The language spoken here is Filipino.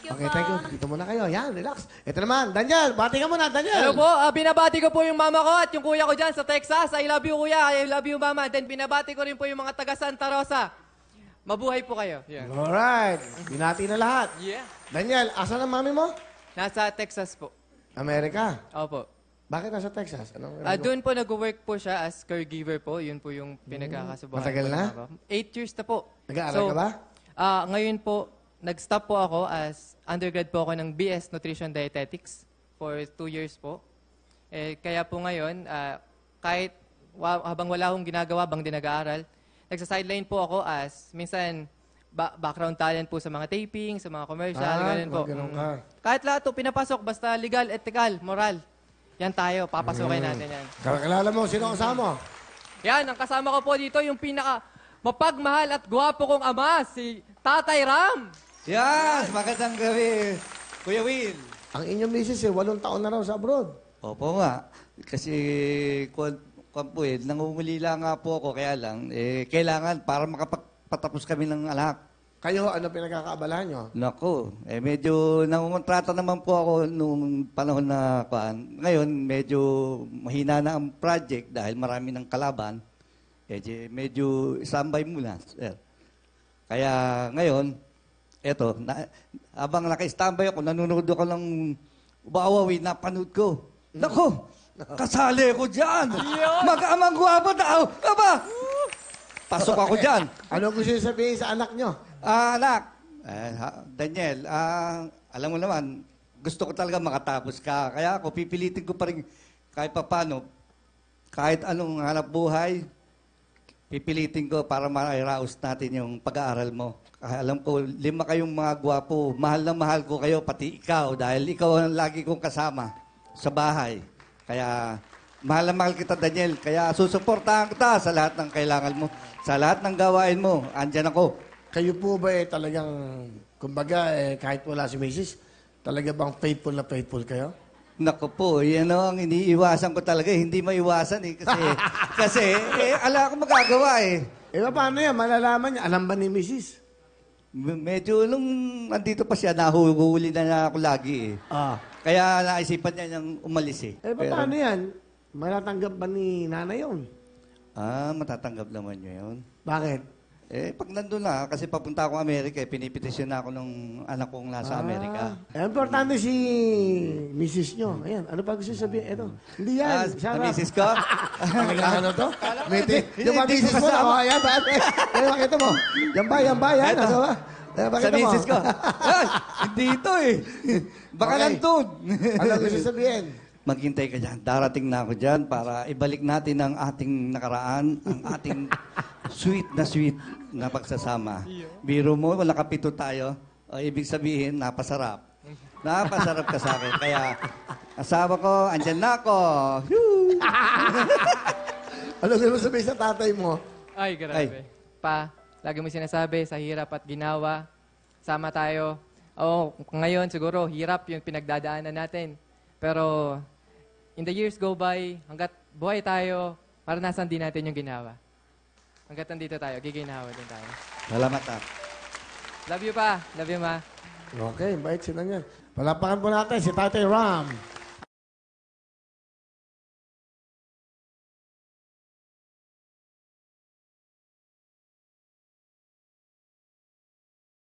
Thank you Okay, po. thank you. Dito muna kayo. Yan, relax. Ito naman, Daniel. Bati ka muna, Daniel. Hello po, binabati ko po yung mama ko at yung kuya ko dyan sa Texas. I love you kuya, I love you mama. Then binabati ko rin po yung mga taga Santa Rosa. Mabuhay po kayo. Yeah. Alright. Binati na lahat. Yeah. Daniel, asan ang mami mo? Nasa Texas po. Amerika. Opo. Bakit nasa Texas? Anong Doon po nag-work po siya as caregiver po. Yun po yung pinagkakasubukan. Matagal po na? ng mama ko. 8 years na po. Nag-aaral ka ba? Ngayon po, nag-stop po ako as undergrad po ako ng BS Nutrition Dietetics for 2 years po. Kaya po ngayon, kahit habang wala akong ginagawa, bang di nag-aaral, nagsa-sideline po ako as minsan background talent po sa mga taping, sa mga commercial, ganun po. Ganun ka. Kahit lahat to pinapasok, basta legal, ethical, moral. Yan tayo, papasukin natin yan. Kakilala mo, sino kasama mo? Yan, ang kasama ko po dito, yung pinaka mapagmahal at gwapo kong ama, si Tatay Ram. Yes, magandang gabi, Kuya Will. Ang inyong misis, 8 taon na raw sa abroad. Opo nga, kasi nangungulila nga po ako, kaya lang, kailangan para makapagpatapos kami ng anak. Kayo, ano pinagkakaabalahan nyo? Naku, medyo nangungontrata naman po ako nung panahon na kuan. Ngayon, medyo mahina na ang project dahil marami ng kalaban. Medyo standby muna, sir. Kaya ngayon, eto, habang naka-standby ako, nanonood ako ng Ubawawi, napanood ko. Naku, kasali ko dyan. Mag-amang guwapo daw. Aba, pasok ako dyan. Ano gusto nyo sabihin sa anak nyo? Anak, Daniel, alam mo naman, gusto ko talaga makatapos ka. Kaya ako, pipilitin ko pa rin kahit papano, kahit anong hanap buhay, pipilitin ko para ma-raos natin yung pag-aaral mo. Alam ko, 5 kayong mga gwapo. Mahal na mahal ko kayo, pati ikaw, dahil ikaw ang lagi kong kasama sa bahay. Kaya, mahal na mahal kita, Daniel. Kaya susuportahan kita sa lahat ng kailangan mo. Sa lahat ng gawain mo, andyan ako. Kayo po ba talagang, kumbaga, kahit wala si misis, talaga bang faithful na faithful kayo? Naku po, yan ang iniiwasan ko talaga. Hindi maiwasan eh. Kasi ala akong magagawa eh. Paano yan? Malalaman niya. Alam ba ni misis? Medyo nung andito pa siya, nahuhuli na ako lagi eh. Kaya naisipan niya niyang umalis eh. Paano yan? Matatanggap ba ni nanay yun? Matatanggap naman niya yun. Bakit? Pag nandun na, kasi papunta akong Amerika, pinipetisyon na ako ng anak kong nasa Amerika. Importante si misis nyo. Ayan, ano pa gusto sabihin? Ito. Hindi yan. Sa misis ko? Ano to? Yung mga misis mo na. Ayan, makita mo. Yan ba? Yan. Ano ba? Sa misis ko. Hindi ito eh. Baka nandun. Ano gusto sabihin? Maghintay ka dyan. Darating na ako dyan para ibalik natin ang ating nakaraan, ang ating sweet na pagsasama. Biro mo, nakapito tayo. Ibig sabihin, napasarap. Napasarap ka sa akin. Kaya, asawa ko, andyan na ako. Ano gusto sabihin sa tatay mo? Ay, grabe. Pa, lagi mo sinasabi, sa hirap at ginawa, sama tayo. Ngayon siguro, hirap yung pinagdadaanan natin. Pero, in the years go by, hanggat buhay tayo, maranasan din natin yung ginawa. Hanggat nandito tayo, giginawa din tayo. Salamat ah. Love you pa. Love you, ma. Okay, bait sila niyan. Palapakan po natin si Tatay Ram.